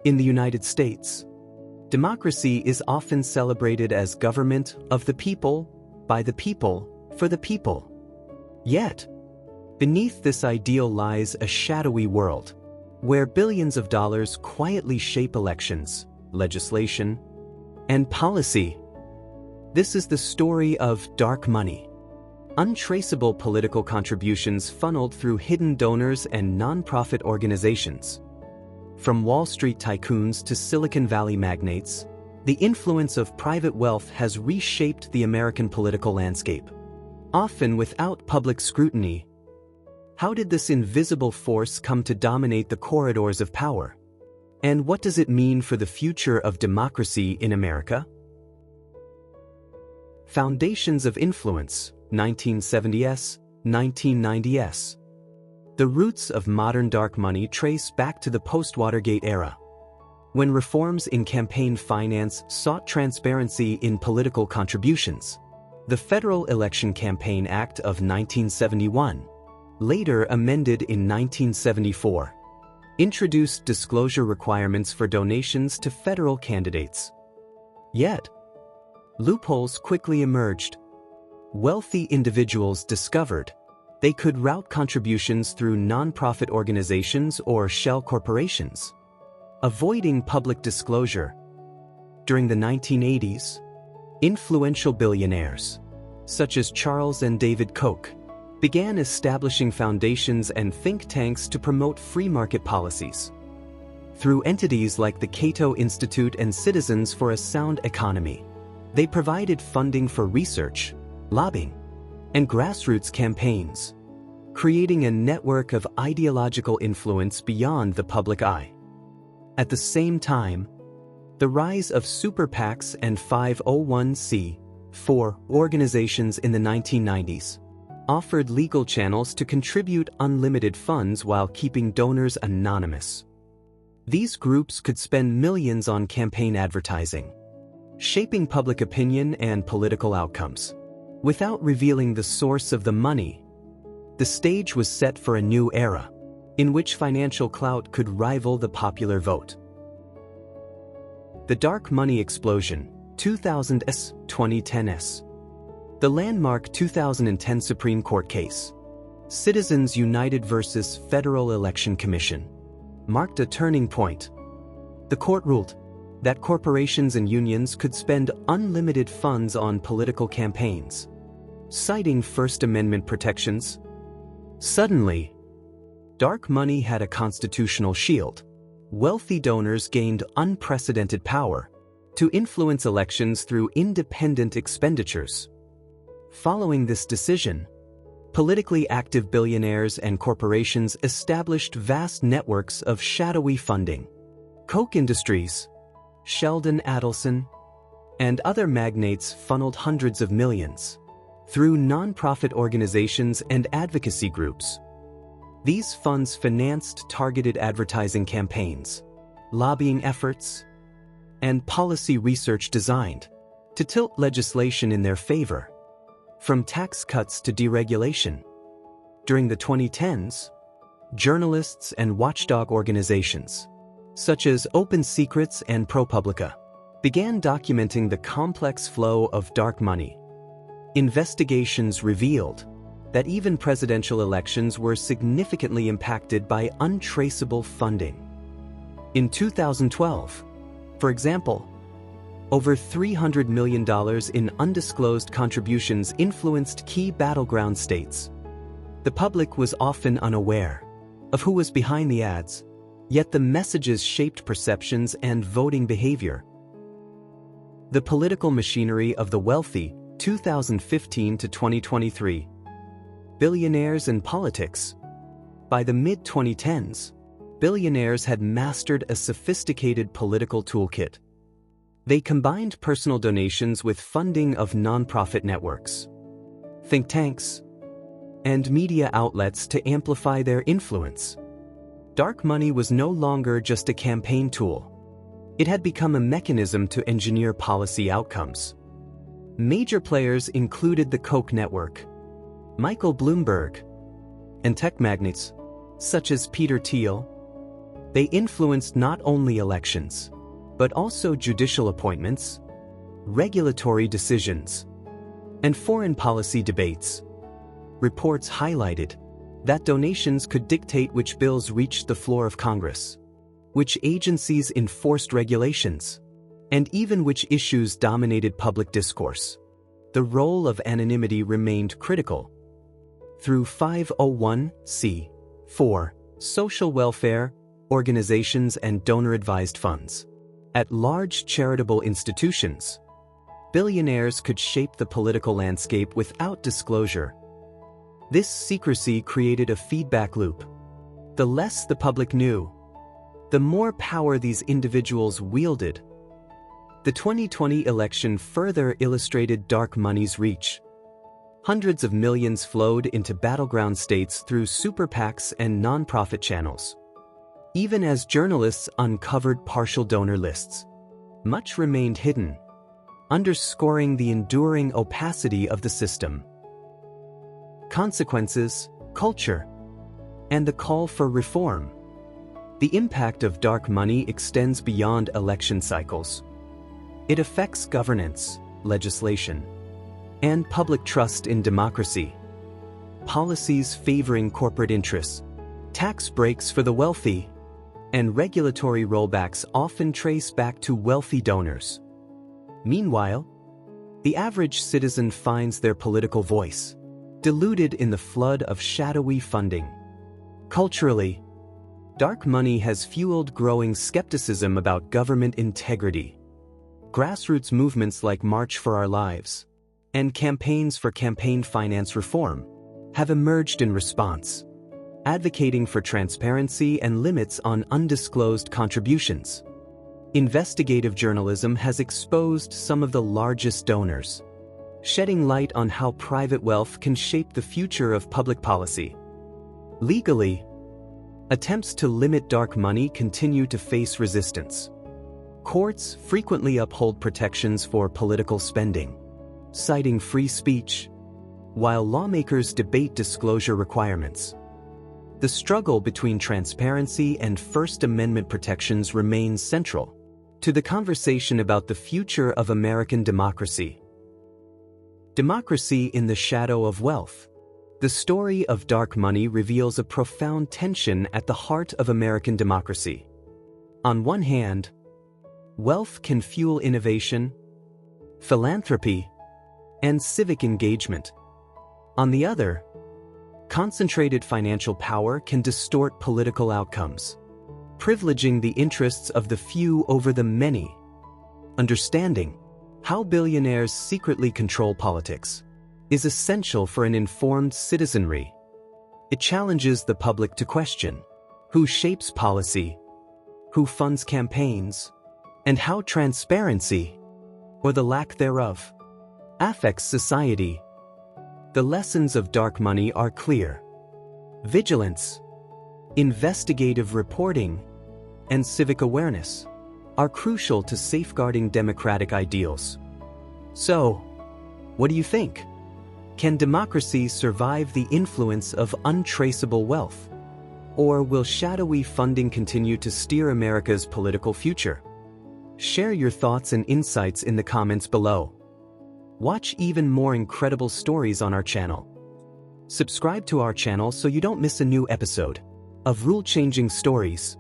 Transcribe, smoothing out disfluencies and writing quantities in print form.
In the United States, democracy is often celebrated as government of the people, by the people, for the people. Yet, beneath this ideal lies a shadowy world, where billions of dollars quietly shape elections, legislation, and policy. This is the story of dark money. Untraceable political contributions funneled through hidden donors and nonprofit organizations. From Wall Street tycoons to Silicon Valley magnates, the influence of private wealth has reshaped the American political landscape, often without public scrutiny. How did this invisible force come to dominate the corridors of power? And what does it mean for the future of democracy in America? Foundations of Influence, 1970s, 1990s. The roots of modern dark money trace back to the post-Watergate era, when reforms in campaign finance sought transparency in political contributions. The Federal Election Campaign Act of 1971, later amended in 1974, introduced disclosure requirements for donations to federal candidates. Yet, loopholes quickly emerged. Wealthy individuals discovered they could route contributions through nonprofit organizations or shell corporations, avoiding public disclosure. During the 1980s, influential billionaires, such as Charles and David Koch, began establishing foundations and think tanks to promote free market policies. Through entities like the Cato Institute and Citizens for a Sound Economy, they provided funding for research, lobbying, and grassroots campaigns, creating a network of ideological influence beyond the public eye. At the same time, the rise of super PACs and 501c4 organizations in the 1990s offered legal channels to contribute unlimited funds while keeping donors anonymous. These groups could spend millions on campaign advertising, shaping public opinion and political outcomes. Without revealing the source of the money, the stage was set for a new era, in which financial clout could rival the popular vote. The dark money explosion, 2000s, 2010s. The landmark 2010 Supreme Court case, Citizens United versus Federal Election Commission, marked a turning point. The court ruled that corporations and unions could spend unlimited funds on political campaigns, citing First Amendment protections. Suddenly, dark money had a constitutional shield. Wealthy donors gained unprecedented power to influence elections through independent expenditures. Following this decision, politically active billionaires and corporations established vast networks of shadowy funding. Koch Industries, Sheldon Adelson, and other magnates funneled hundreds of millions through nonprofit organizations and advocacy groups. These funds financed targeted advertising campaigns, lobbying efforts, and policy research designed to tilt legislation in their favor. From tax cuts to deregulation. During the 2010s, journalists and watchdog organizations, such as Open Secrets and ProPublica, began documenting the complex flow of dark money. Investigations revealed that even presidential elections were significantly impacted by untraceable funding. In 2012, for example, over $300 million in undisclosed contributions influenced key battleground states. The public was often unaware of who was behind the ads, yet the messages shaped perceptions and voting behavior. The political machinery of the wealthy, 2015 to 2023. Billionaires and politics. By the mid-2010s, billionaires had mastered a sophisticated political toolkit. They combined personal donations with funding of nonprofit networks, think tanks, and media outlets to amplify their influence. Dark money was no longer just a campaign tool. It had become a mechanism to engineer policy outcomes. Major players included the Koch network, Michael Bloomberg, and tech magnates such as Peter Thiel, They influenced not only elections, but also judicial appointments, regulatory decisions, and foreign policy debates. Reports highlighted that donations could dictate which bills reached the floor of Congress, which agencies enforced regulations, and even which issues dominated public discourse. The role of anonymity remained critical. Through 501(c)(4) social welfare organizations and donor-advised funds, at large charitable institutions, billionaires could shape the political landscape without disclosure. This secrecy created a feedback loop. The less the public knew, the more power these individuals wielded. The 2020 election further illustrated dark money's reach. Hundreds of millions flowed into battleground states through super PACs and nonprofit channels. Even as journalists uncovered partial donor lists, much remained hidden, underscoring the enduring opacity of the system. Consequences, culture, and the call for reform. The impact of dark money extends beyond election cycles. It affects governance, legislation, and public trust in democracy. Policies favoring corporate interests, tax breaks for the wealthy, and regulatory rollbacks often trace back to wealthy donors. Meanwhile, the average citizen finds their political voice diluted in the flood of shadowy funding. Culturally, dark money has fueled growing skepticism about government integrity. Grassroots movements like March for Our Lives and campaigns for campaign finance reform have emerged in response, advocating for transparency and limits on undisclosed contributions. Investigative journalism has exposed some of the largest donors, shedding light on how private wealth can shape the future of public policy. Legally, attempts to limit dark money continue to face resistance. Courts frequently uphold protections for political spending, citing free speech, while lawmakers debate disclosure requirements. The struggle between transparency and First Amendment protections remains central to the conversation about the future of American democracy. Democracy in the shadow of wealth. The story of dark money reveals a profound tension at the heart of American democracy. On one hand, wealth can fuel innovation, philanthropy, and civic engagement. On the other, concentrated financial power can distort political outcomes, privileging the interests of the few over the many. Understanding how billionaires secretly control politics is essential for an informed citizenry. It challenges the public to question who shapes policy, who funds campaigns, and how transparency, or the lack thereof, affects society. The lessons of dark money are clear. Vigilance, investigative reporting, and civic awareness are crucial to safeguarding democratic ideals. So, what do you think? Can democracy survive the influence of untraceable wealth? Or will shadowy funding continue to steer America's political future? Share your thoughts and insights in the comments below. Watch even more incredible stories on our channel. Subscribe to our channel so you don't miss a new episode of rule-changing stories.